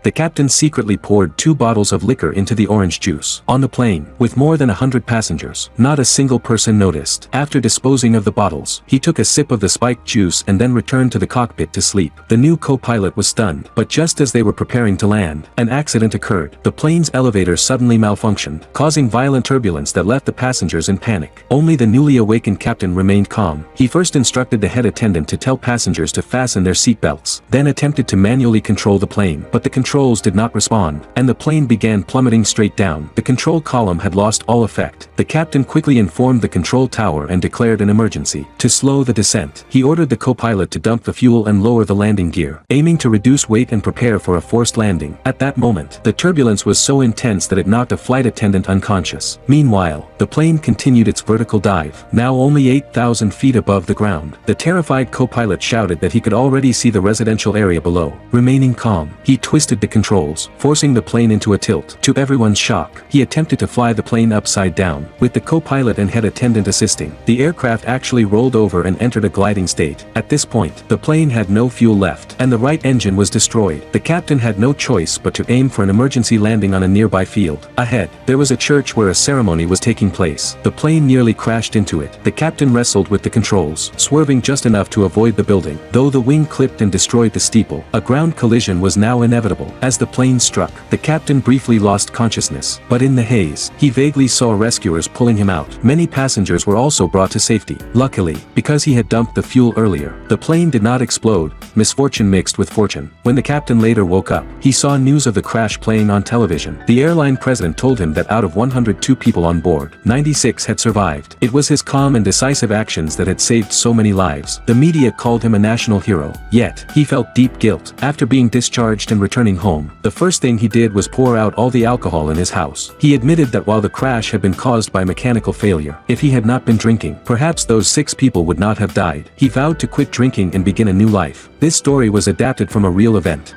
the captain secretly poured 2 bottles of liquor into the orange juice. On the plane, with more than 100 passengers, not a single person noticed. After disposing of the bottles, he took a sip of the spiked juice and then returned to the cockpit to sleep. The new co-pilot was stunned, but just as they were preparing to land, an accident occurred. The plane's elevator suddenly malfunctioned, causing violent turbulence that left the passengers in panic. Only the newly awakened captain remained calm. He first instructed the head attendant to tell passengers to fasten their seatbelts, then attempted to manually control the plane, but the controls did not respond, and the plane began plummeting straight down. The control column had lost all effect. The captain quickly informed the control tower and declared an emergency. To slow the descent, he ordered the co-pilot to dump the fuel and lower the landing gear, aiming to reduce weight and prepare for a forced landing. At that moment, the turbulence was so intense that it knocked a flight attendant unconscious. Meanwhile, the plane continued its vertical dive, now only 8,000 feet above the ground. The terrified co-pilot shouted that he could already see the residential area below. Remaining calm, he twisted the controls, forcing the plane into a tilt. To everyone's shock, he attempted to fly the plane upside down, with the co-pilot and head attendant assisting. The aircraft actually rolled over and entered a gliding state. At this point, the plane had no fuel left, and the right engine was destroyed. The captain had no choice but to aim for an emergency landing on a nearby field. Ahead, there was a church where a ceremony was taking place. The plane nearly crashed into it. The captain wrestled with the controls, swerving just enough to avoid the building. Though the wing clipped and destroyed the steeple, a ground collision was now inevitable. As the plane struck, the captain briefly lost consciousness, but in the haze, he vaguely saw rescuers pulling him out. Many passengers were also brought to safety. Luckily, because he had dumped the fuel earlier, the plane did not explode. Misfortune mixed with fortune. When the captain later woke up, he saw news of the crash playing on television. The airline president told him that out of 102 people on board, 96 had survived. It was his calm and decisive actions that had saved so many lives. The media called him a national hero. Yet, he felt deep guilt. After being discharged and returning home, the first thing he did was pour out all the alcohol in his house. He admitted that while the crash had been caused by mechanical failure, if he had not been drinking, perhaps those 6 people would not have died. He vowed to quit drinking and begin a new life. This story was adapted from a real event.